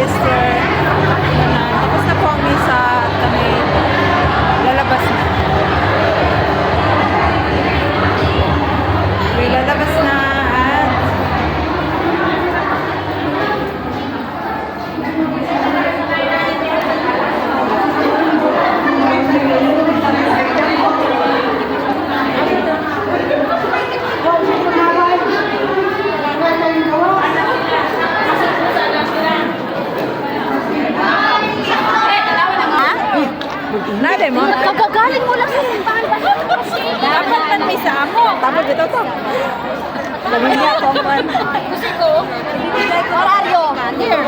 Sister. Tapos na po ang misa at kami lalabas na. Kami lalabas na at nade mo? Kagagaling mo lang sa simbahan. Dapat man misa mo. Tapos dito to. Sabi niya ako man. Kasi ko, where are you? Here.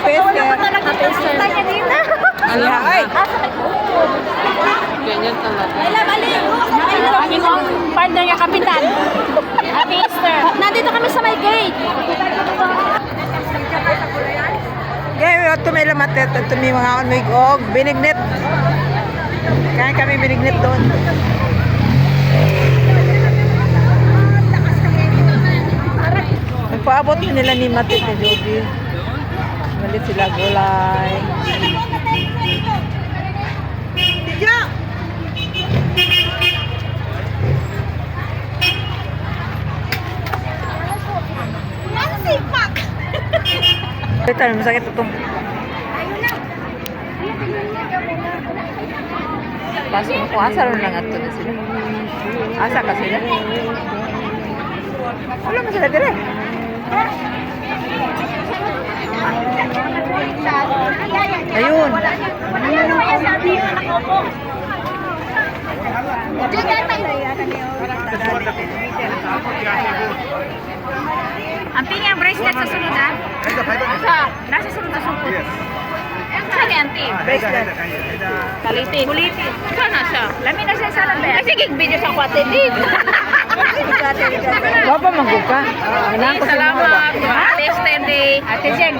Peste. Punta niya dito. Ala, ay. Wala, bali. Kami mo, partner niya, kapitan. Happy Easter. Nandito kami sa may gate. Kaya ito may lamatet at ito may mga onwig-og. Binignit. Kaya kami binignit doon. Nagpaabot nila ni Matit ni Joby. Malit sila gulay. Ito, masakit ito. Pasok mo, asa rin lang ito na sila. Asa ka sila? Wala mo sila dire. Ayun. Ang pinyang bracelet sa sunod, ha? Nasa sunod na sumpot. Saan ni auntie? Bracelet. Kaliti. Kuliti. Saan na siya? Lami na siya sa lambe. Kasi gig-video sa kwate din. Wapa mangguka. Salamat. Ate Stanley. Ate Jen.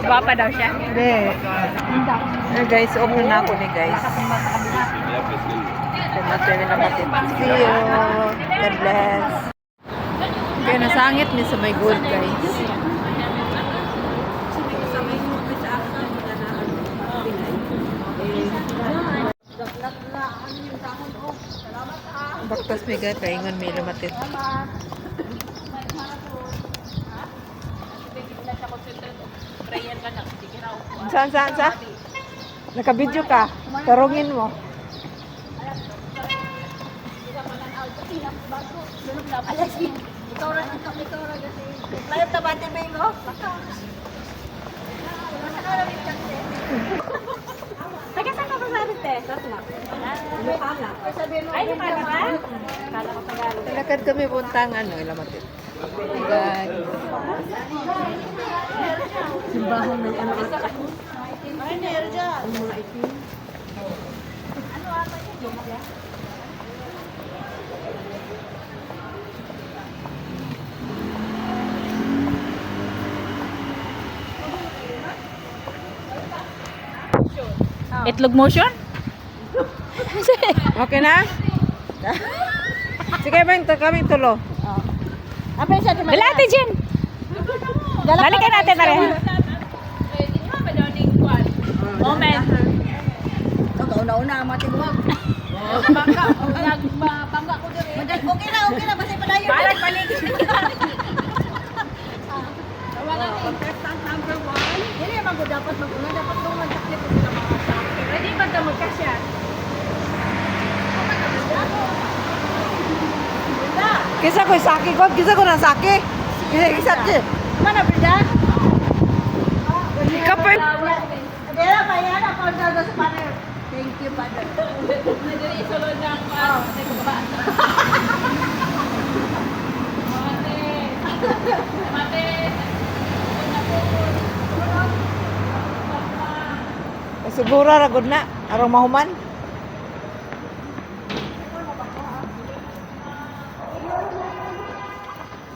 Gwapa daw siya. Hindi. Guys, open na ako ni guys. See you. God bless. Kaya nasangit ni sa may good guys. Baktas may gaya kaingon may lumatit. Saan? Nakabidyo ka. Tarungin mo. Layo tabati ba yung Nagkasan ka ba sa rite? Ay, Lucana ka? Kala ko Tagalog. Lakad kami puntang lumatit. Guys. Simbahan ng Ay, nerja. Ang mga itim. Ano ata yun? Itlog motion? Okay na? Sige ba yung kaming tulo? Galate, Jen! Balikan natin na rin. Moment. Una-una ang matigwag. Nagpangga ko din. Okay na. Basta pa tayo. Balag paligid. Contestant number 1. Hindi naman ko dapat mag-una. Dapat nung mag-taklit ko sila mga sakit. Ready ba ito magkasya? Kisa ko saki ko, kisa ko na saki. Kisa ko. Mana beda? Kapag Adela, payan ako sa panel. Thank you, Father. Nadali isulod ng patay ko ba? Mate. siguro ragod na arong mahuman.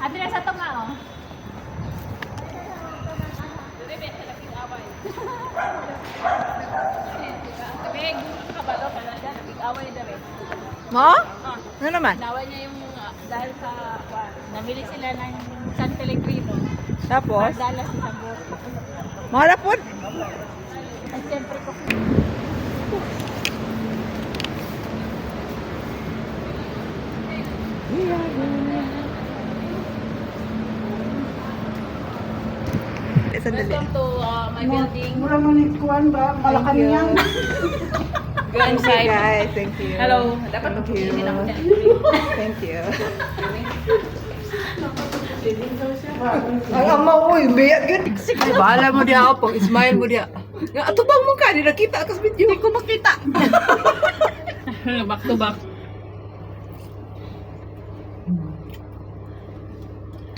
Abi na sa tunga oh. Mo? Ano naman? Nawa niya yung dahil sa namili sila ng San Pellegrino. Tapos, Dala sa sabot. mahal po. At siyempre ko. Sandali. Welcome to my building. Mura mo ni Kuan ba? Malakan Thank you. niyan. Thank you guys. Thank you. Hello. Dapat Thank you. magpili ako dyan. Thank you. Ay, ama, uy, biyak yun. Ay, bahala mo diya ako. Pag-smile mo diya. Atubang mo ka. Hindi nakita ako sa video. Hindi ko makita. Back to back.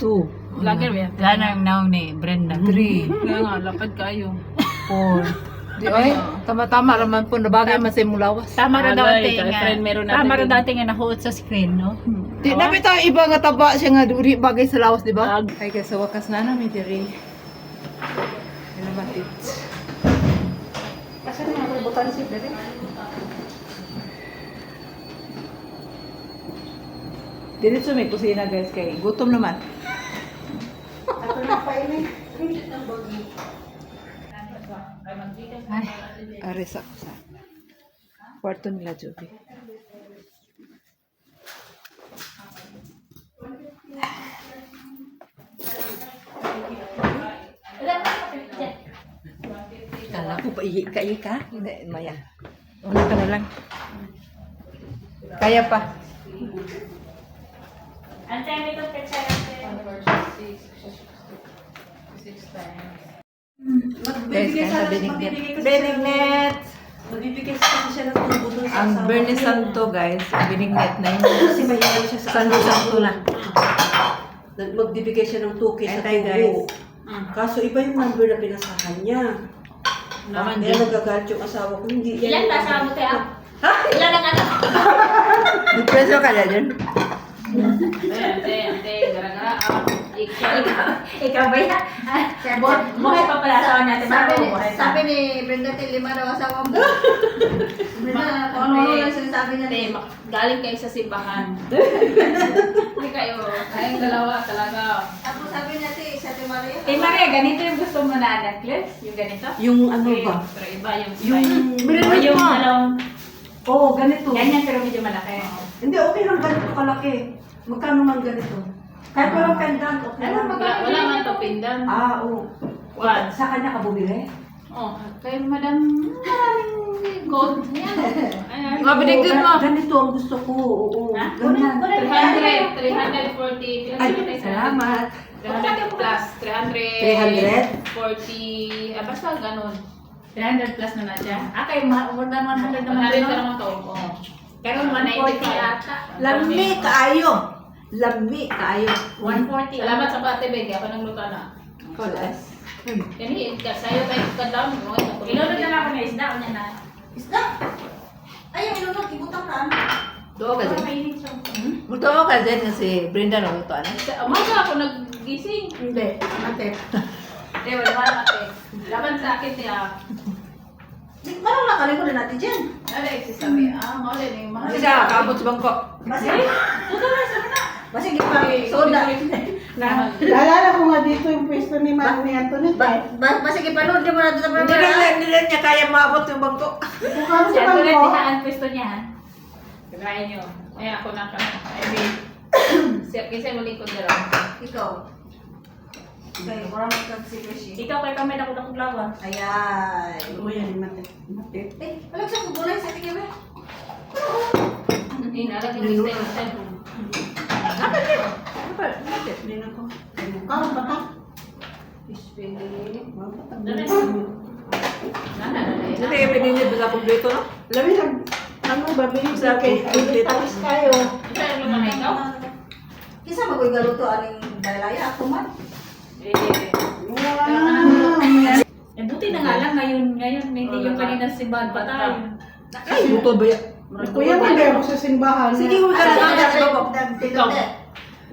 2. Vlogger ba yan? Lanang now ni Brenda. 3. Kaya nga, lapad kayo. 4. Di ay, tama-tama raman po. Nabagay man sa imong lawas. Tama ra daw Agay, ate nga. friend, meron natin Tama ra din. dati nga nahuot sa screen, no? Di na bitaw iba nga taba siya nga duri bagay sa lawas, di ba? Ag. Ay guys, sa wakas na namin diri. Ano ba it? Kasi nga, may butan si Bebe. Diretso may kusina guys kay gutom naman. Ako na pa ini. Ay, aris ako sa kwarto nila, Joby. Kala ko pa ihi ka? Hindi, Maya. Una ka na lang. Kaya pa. Ante, may ito picture Guys, kaya sa Benignet. Benignet! Magbibigay sa siya ng tubo doon sa Ang asawa Bernie ko. Santo guys, Benignet na yun. Kasi mahihayin siya sa Santo Santo na. Magbibigay siya ng tuki sa Antay, guys. tubo. Kaso iba yung number na pinasahan niya. Naman Kaya dyan. nagagalit yung asawa ko. Hindi Ilan ba sa mo tayo? Ilan ang anak? Preso ka na dyan? Ante, gara-gara. Ikaw ba yan? Buhay pa pala asawa natin. Sabi ni Brenda, lima daw asawa mo. Brenda, kung ano lang sinasabi niya. Ante, galing kayo sa simbahan. Hindi kayo. Kayong dalawa talaga. Tapos sabi niya si Ate Maria. Eh Maria, ganito yung gusto mo na necklace? Yung ganito? Yung ano ba? Pero iba yung Yung... style. Yung dalawang Oo, ganito. ganyan pero medyo malaki. Hindi, okay lang ganito kalaki. Magkano man ganito? Kahit walang pendant, okay lang. Wala man to pindan. Ah, oo. One. Sa kanya ka bumili? Oh, kay madam, maraming gold. Yan. Ayan. Mga binigyan mo. Ganito ang gusto ko. Oo. Ha? Ganyan. 340. Ay, salamat. 300 plus. 340. Ah, basta ganun. 300 plus na na siya. Ah, kay more than 100 naman. 100 ka no? naman to. Oh. Pero 140 ata. Lami kaayo. Lami kaayo. 140. Salamat sa pati, Bege. Ako nang luto na. Kolas. Kani, sa'yo tayo kadam. Ilunod na lang ako na isda. O niya na. Isda! Ay, yung ilunod, ibutang ka. Doon ka dyan. Mainit siya. Muto ka dyan kasi Brenda na ito. Ano? Umaga ako naggising. Hindi. Ate. Eh, wala ka ate. Laban sa akin niya. Parang nakalimutan natin dyan. Ano yung sasabi? Mali na yung Kasi siya, kaabot sa bangko. Basta. Basta gipang soda. Naalala ko nga dito yung pwesto ni Mami Antoinette. Basta gipanood mo na ito sa Hindi pramera. na niya kaya maabot yung bangko. Kung kano Si sa Antoinette, bangko, di saan pwesto niya, ha? Kagayin niyo. Ay, ako na ka. I mean, kasi mo lingkod na lang. Ikaw. Okay, parang mag-secrecy. Ikaw kay kami na kung lawa. Ayan. Oo, yan yung mate. Eh, walang sa kubulay sa tingin mo. Inalag yung style. Hindi na ko. Mukha ba ka? Hindi, pinili ba sa kumpleto, no? Labi lang. Ano ba? Bilis Sa kay complete. Talis kayo. Isa yung lumanay ikaw? Kisa magoy galuto aning daylaya ako man. Wow. Eh, buti na nga lang ngayon hindi yung kanina si Bad patay. Ay, butol ba yan? Kuya, magay ako sa simbahan. Sige, huwag ka na lang. Ikaw.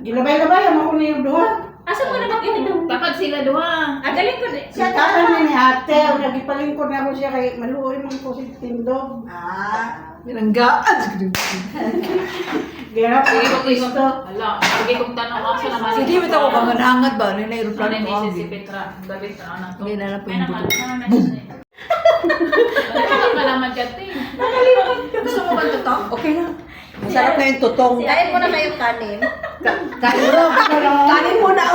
Gilabay-labay, ako na yung duha. Asa mo na bakit ito? Dapat sila doon. At Magaling ko din. Siya kami ni ate, o nagipalingkod na ako siya kay maluoy mo ko si Tindog. Binanggaan. Gaya pa Sige ako kong gusto. Hala, sige kong tanong ako sa naman. Sige, bitaw ko kanganangat ba? Ano yung aeroplano Ano ko? yung si Petra? David na anak to. Hindi na lang po May yung naman. buto. Ano ka naman dyan, te? Gusto mo ba ito to? Okay na. Masarap na yung tutong. Kain mo na kayong kanin. Kanin mo na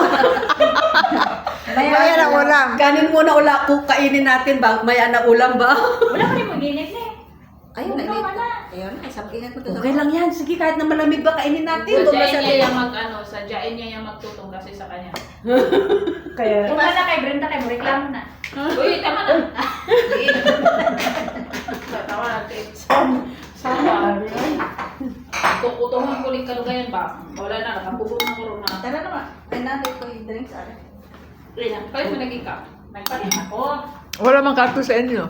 Bayan ang ulam. Kanin mo na ula ko kainin natin ba? May anak ulam ba? Wala pa rin mag-init na eh. Ayun, Ikaw, naglit. wala. Ayun, ay sabihin ko to. Okay lang yan. Sige, kahit na malamig ba kainin natin. Doon ba Sadyain sa niya yung sadyain niya yung magtutong kasi sa kanya. Kaya, Kung wala kay Brenda, kay mo reklamo na. Uy, tama na. Tawa natin. sama. Tukutungan ko rin kalugayan ba? Wala na, nakapugong na ko na. Tara naman. Ay, nanay ko yung drinks. Kaya mo naging ka. Nagpalit ako. Wala mang kakto sa inyo.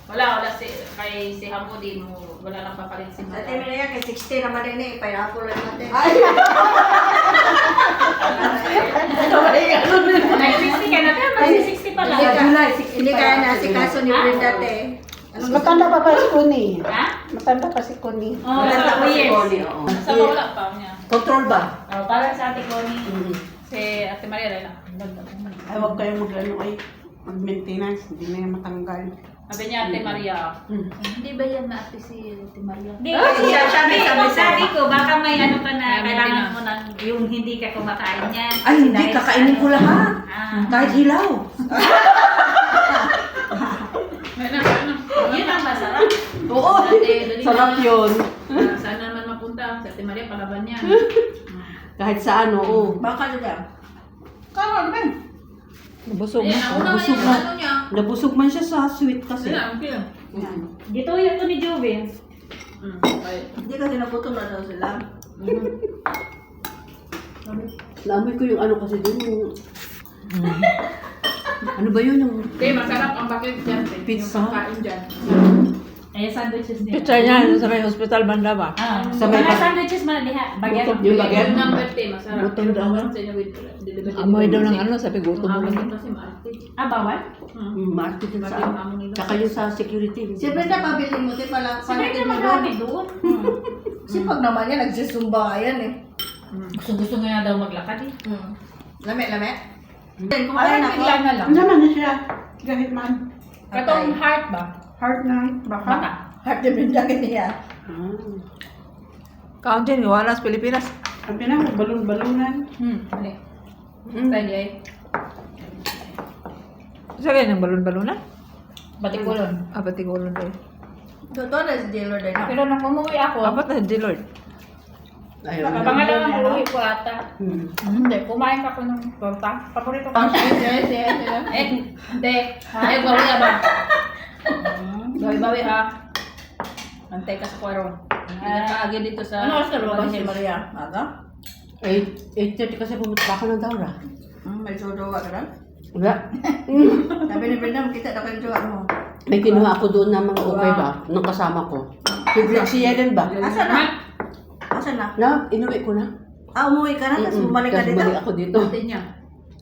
Wala si Hamo di mo, wala lang papalit si Sa Mata. temin na yan, kay 60 naman rin eh. Pineapple lang natin. Nag-60 ka na, pero mag-60 pa lang. Hindi kaya na si kaso ni Brenda te. Anong gusto? Matanda pa si Connie. Ha? Matanda pa si Connie. Oh, Wala pa si yes. Connie, oo. Sa wala pa niya. Control ba? Oh, parang sa Ate Connie. Si Ate Maria rin lang. Ay, huwag kayong mag-ano ay mag-maintenance. Hindi na yan matanggal. Sabi niya Ate Maria. Hindi ba yan na ate si Maria? Hindi, sabi ko, baka may ano ka na kailangan mo ng yung hindi ka kumakain yan. Ay, hindi. Kakainin ko lahat. Kahit hilaw. Yun ang masarap. Oo. Dali Sarap na. yun. Saan naman mapunta? Si Ate Maria, palaban niya. Kahit saan, oo. Baka na dyan. Karon, Ben. Nabusog. Ayan, ako naman Nabusog yung na. ano niya. Nabusog man siya sa sweet kasi. Wala, okay lang. Dito yung to ni Joven. Okay. Hindi kasi nagutom na daw sila. Naamoy ko yung ano kasi dun, yung... Ano ba yun yung... Okay, masarap ang bakit dyan. Pizza. Yung pagkain dyan. Ay, sandwiches din. Pizza niya sa may hospital banda ba? Sa may Mga bag- sandwiches man diha. Bagay. Gutom. Yung bagay? Yung number 10, masarap. Gutom daw. Sa inyo with delivery. Amoy daw ng ano, sabi gutom mo Amoy lang. kasi maarte. Ah, bawal? Market yung Bakit sa... yung amo nila? Tsaka yung sa security. Si Brenda pabili mo, di pala. Siyempre na magkakapit doon. Si pag naman yan, nagsusumba nga yan eh. Gusto nga daw maglakad eh. Lame. Kumain ako. Bigla na lang. Ano naman na siya? Kahit man. Katong heart ba? Heart na. Baka. Mata. Heart ni Brenda kanya. Kauntin, wala sa Pilipinas. Ang pinang balon-balunan. Ano? Pwede ay. Sa ganyan, balon-balunan? Batikulon. Apatigulon tayo. Totoo na si J-Lord ay. Pero nung umuwi ako, Apat na si Lord. Ayun. pangalawang umuwi ko ata. Hmm. Hindi, kumain ka ko ng torta. Paborito ko. Yes. Hindi. Ay, bawi na ba? Bawi ha. Antay ka sa kwaro. Nakaagi dito sa... Ano sa lumabas si Maria? Aga? 8:30 kasi pumunta ako ng Daura. May jodowa ka na? Wala. Sabi ni Brenda, makita na kayo jowa mo. May kinuha ako doon na mga okay ba? Nung kasama ko. Si Yellen ba? Asa na? Asa na? Na, inuwi ko na. Ah, umuwi ka na, tapos bumalik ka Tapos dito? bumalik ako dito. Ate niya.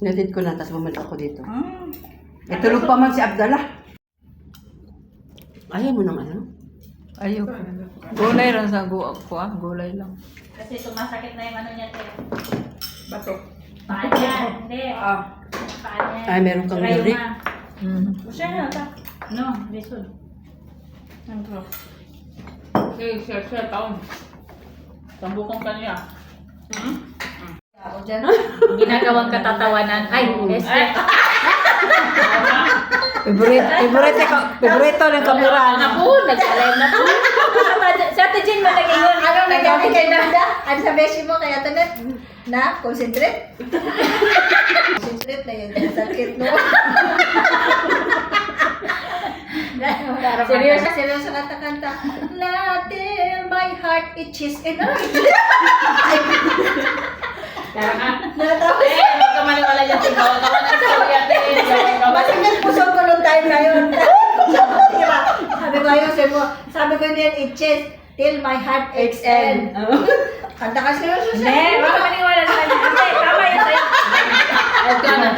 Natid ko na, tapos bumalik ako dito. Hmm. Eh, tulog pa man si Abdallah. Ayaw mo ng ano? Ayoko. Gulay lang sa gulay lang. Kasi sumasakit na yung ano niya. Bato. Paa niya. Hindi. Paa niya. Ay, meron kang Rayuma. lyric. Siya na ta. No, lisod. Okay, share taon. Tambukong kanya. Ako dyan. Ginagawang katatawanan. Ay, este. Favorito ng kamera. Naku, nag-alive na po. Sa Ate Jean mo nag-ingon. Anong nagkakit kay Brenda? Ano sa beshi mo kaya tanet? Na? Concentrate? Concentrate na yun. Sakit no? Seryoso kanta-kanta. Latin, my heart itches. And natapos. Huwag ka maniwala yan. Gawa-gawa ng story ate. Basta nagpusog ko nung time na yun. Diba? Sabi ko ayun, sabi ko yun itches. Till my heart aches end. Kanta ka seryoso Hindi, siya. baka maniwala sa kanya. Hindi, tama yun sa'yo. Huwag ka na.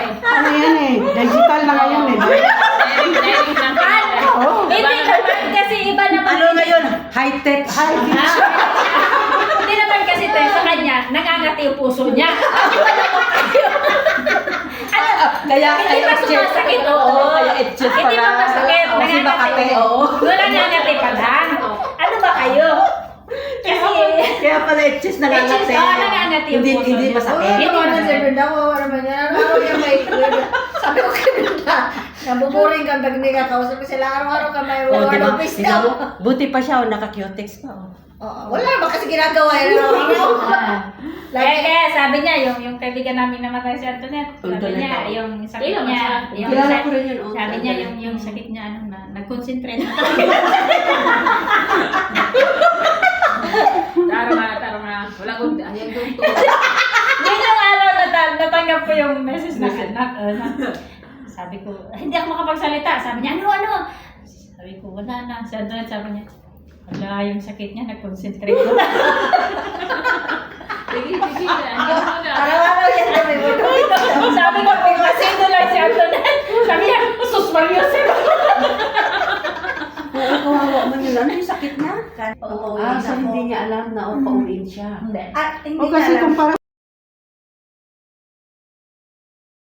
Hindi naman kasi tayo sa kanya, nangangati yung puso niya. Kaya Hindi pa sumasakit, oo. Kaya itches Hindi pa masakit, Kasi nangangati. oo. Wala nangangati pa lang. Ano ba kayo? Kasi, Kaya pala itches na itches, oo, nangangati yung puso Hindi niya. masakit. Hindi masakit. Araw-araw yung may sabi ko kay Brenda, nabuburing ka pag hindi ka kausap sila. Araw-araw ka may Oh, wala diba? office Tingnan mo, ka. buti pa siya, naka-cutex pa. Oh. Wala naman kasi ginagawa yun. Kaya sabi niya, yung kaibigan namin namatay si Antoinette, sabi Antoinette, niya, oo. yung sakit Kailan niya, ba siya? yung Kilala sakit- ko rin yun, oh. sabi niya, yung sakit niya, nag-concentrate na. Taro nga. Wala kong, ayan kong to. Yun yung araw natanggap ko yung message na sabi ko, hindi ako makapagsalita. Sabi niya, ano? Sabi ko, wala na. Sabi niya, wala yung sakit niya, nag-concentrate na. Sige. Ano na? Araw-araw yan na may buto. Sabi ko, kung kasi lang si Antoinette, sabi niya, sus Mariosep. Oo, kawawa man yun. Ano yung sakit na? Oo, So hindi niya alam na pauwiin siya. Hindi. At hindi O kasi niya alam. kung parang